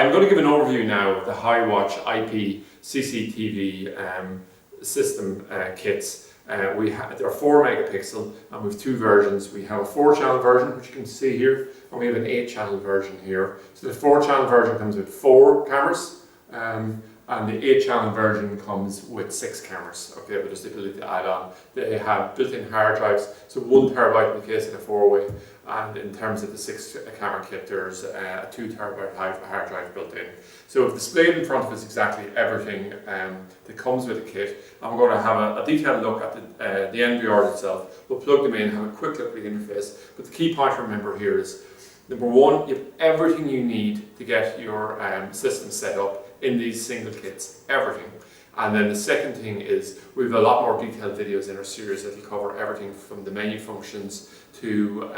I'm going to give an overview now of the HiWatch IP CCTV system kits. There are 4 megapixel and we have 2 versions. We have a 4-channel version, which you can see here, and we have an 8-channel version here. So the 4-channel version comes with 4 cameras, and the 8-channel version comes with 6 cameras, okay, with just the ability to add on. They have built-in hard drives, so 1 terabyte in the case of the 4-way, and in terms of the 6-camera kit, there's a 2 terabyte hard drive built in. So displayed in front of us exactly everything that comes with the kit, and we're going to have a detailed look at the NVR itself. We'll plug them in, have a quick look at the interface, but the key point to remember here is, number 1, you have everything you need to get your system set up in these single kits, everything. And then the second thing is we have a lot more detailed videos in our series that will cover everything from the menu functions to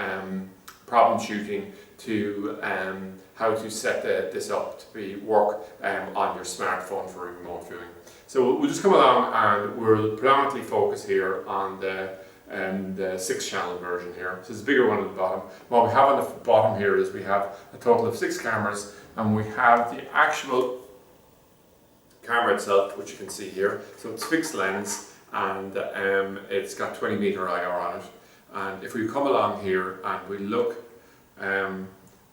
problem shooting to how to set this up to work on your smartphone for remote viewing. So we'll just come along and we'll predominantly focus here on the 6-channel version here. So it's a bigger one at the bottom. What we have on the bottom here is we have a total of 6 cameras, and we have the actual camera itself, which you can see here. So it's fixed lens, and it's got 20-meter IR on it. And if we come along here and we look,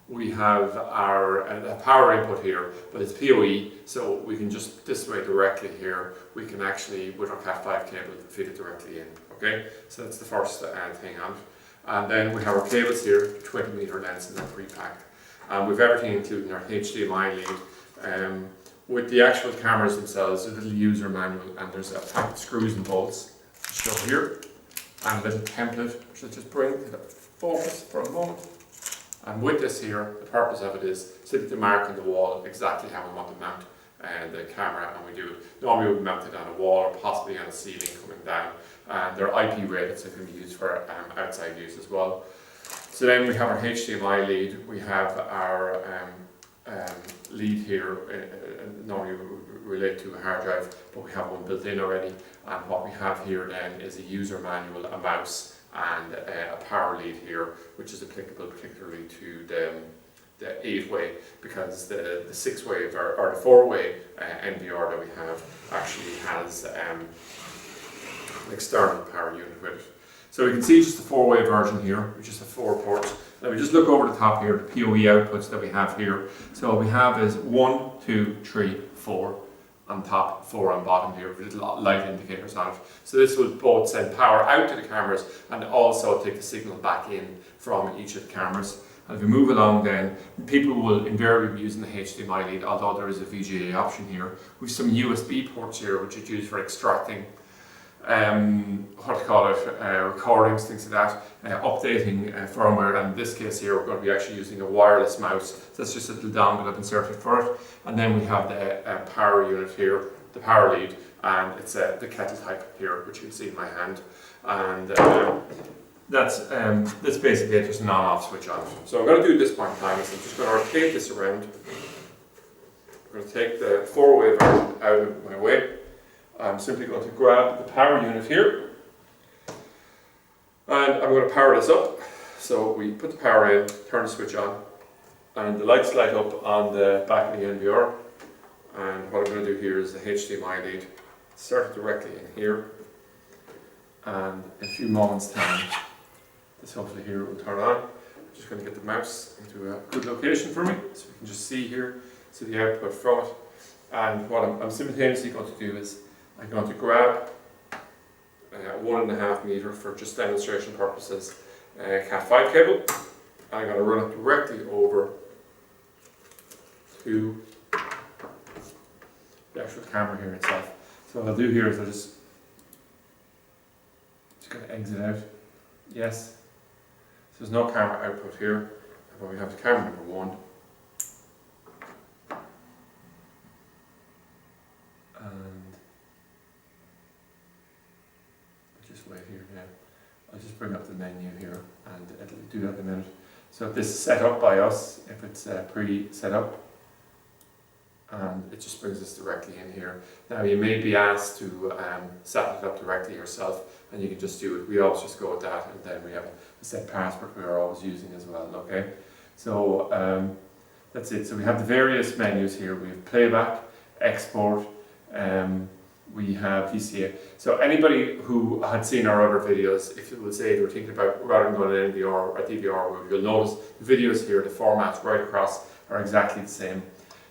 we have our power input here, but it's PoE, so we can just this way directly here. We can actually, with our Cat5 cable, feed it directly in. Okay, so that's the first thing on it. And then we have our cables here, 20-meter lengths, and they're pre-packed. And we've everything including our HDMI lead. With the actual cameras themselves, a little user manual, and there's a pack of screws and bolts to show here, and a little template which I'll just bring to the focus for a moment. And with this here, the purpose of it is simply to mark on the wall exactly how we want to mount the camera, and we do normally we mount it on a wall or possibly on a ceiling coming down, and they're IP rated, so it can be used for outside use as well. So then we have our HDMI lead, we have our lead here, normally relate to a hard drive, but we have one built in already, and what we have here then is a user manual, a mouse, and a power lead here, which is applicable particularly to the 8-way, because the 6-way or the 4-way NVR that we have actually has an external power unit with it. So we can see just the 4-way version here, which is the 4 ports. Now we just look over the top here, the PoE outputs that we have here. So what we have is 1, 2, 3, 4 on top, 4 on bottom here, with little light indicators on it. So this will both send power out to the cameras and also take the signal back in from each of the cameras. And if we move along then, people will invariably be using the HDMI lead, although there is a VGA option here. We have some USB ports here, which is used for extracting recordings, things like that, updating firmware, and in this case here we're going to be actually using a wireless mouse. So that's just a little dongle I've inserted for it. And then we have the power unit here, the power lead, and it's the kettle type here, which you can see in my hand. And that's basically it, just an on-off switch on it. So I'm going to do this point in time is I'm just going to rotate this around. I'm going to take the 4-way version out of my way. I'm simply going to grab the power unit here, and I'm going to power this up. So we put the power in, turn the switch on, and the lights light up on the back of the NVR. And what I'm going to do here is the HDMI lead, insert it directly in here, and in a few moments time, this hopefully here will turn on. I'm just going to get the mouse into a good location for me, so we can just see here, see the output from it. And what I'm simultaneously going to do is I'm going to grab 1.5 meter for just demonstration purposes Cat5 cable. I'm going to run it directly over to the actual camera here itself. So what I'll do here is I'll just going to exit out. Yes. So there's no camera output here, but we have the camera number 1. And just wait here now. I'll just bring up the menu here and it'll do that in a minute. So if this is set up by us, if it's pre-set up, and it just brings us directly in here. Now you may be asked to set it up directly yourself, and you can just do it. We always just go with that, and then we have a set password we are always using as well, okay? So that's it. So we have the various menus here. We have playback, export, we have VCA. So anybody who had seen our other videos, if you would say they were thinking about rather than going to NVR or DVR, you'll notice the videos here, the formats right across are exactly the same.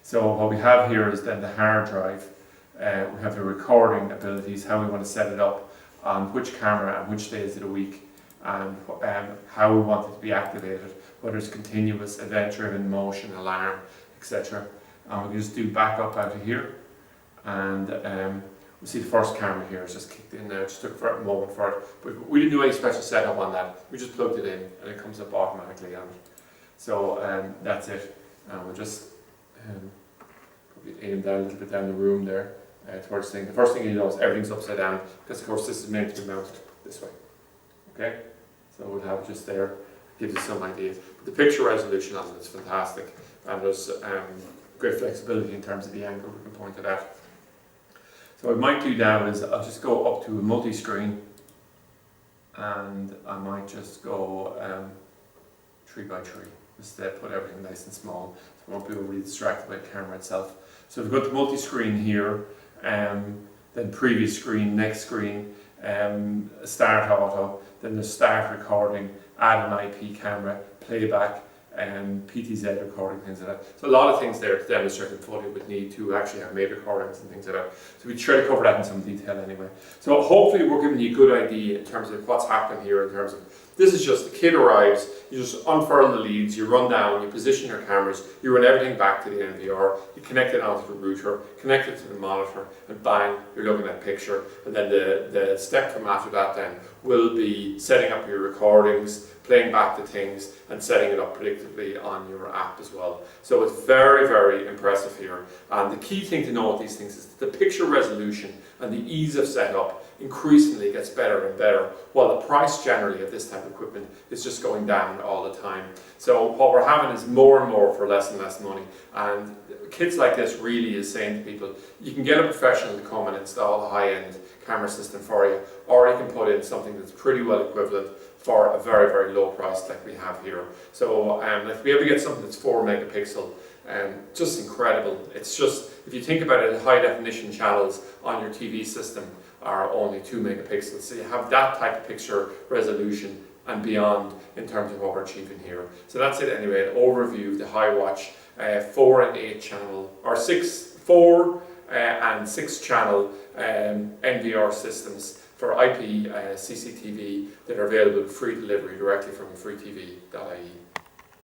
So what we have here is then the hard drive. We have the recording abilities, how we want to set it up, on which camera and which days of the week, and how we want it to be activated, whether it's continuous, event-driven, motion, alarm, etc. And we can just do backup out of here, and we see the first camera here is just kicked in now. It just took for a moment for it, but we didn't do any special setup on that. We just plugged it in, and it comes up automatically on it. So that's it. And we'll just probably aim down a little bit down the room there towards the thing. The first thing you know is everything's upside down, because of course this is meant to be mounted this way. Okay, so we'll have it just there. Gives you some ideas. But the picture resolution on it is fantastic, and there's great flexibility in terms of the angle we can point it at. So what I might do now is I'll just go up to a multi-screen, and I might just go 3x3. Just put everything nice and small, so I won't be overly distracted by the camera itself. So we've got the multi-screen here, then previous screen, next screen, start auto, then the start recording, add an IP camera, playback, PTZ recording, things like that. So a lot of things there to demonstrate that Foley would need to actually have made recordings and things like that. So we try to cover that in some detail anyway. So hopefully we're giving you a good idea in terms of what's happening here, in terms of this is just the kid arrives, you just unfurl the leads, you run down, you position your cameras, you run everything back to the NVR, you connect it onto the router, connect it to the monitor, and bang, you're looking at a picture. And then the step from after that then will be setting up your recordings, playing back the things, and setting it up predictably on your app as well. So it's very, very impressive here. And the key thing to know with these things is that the picture resolution and the ease of setup increasingly gets better and better, while the price generally of this type of equipment is just going down all the time. So what we're having is more and more for less and less money. And kids like this really is saying to people, you can get a professional to come and install a high-end camera system for you, or you can put in something that's pretty well equivalent for a very, very low price like we have here. So if we ever get something that's 4 megapixel, just incredible. It's just, if you think about it, the high definition channels on your TV system are only 2 megapixels. So you have that type of picture resolution and beyond in terms of what we're achieving here. So that's it anyway, an overview of the HiWatch 4 and 8 channel, or 4 and 6 channel NVR systems for IP CCTV that are available with free delivery directly from freetv.ie.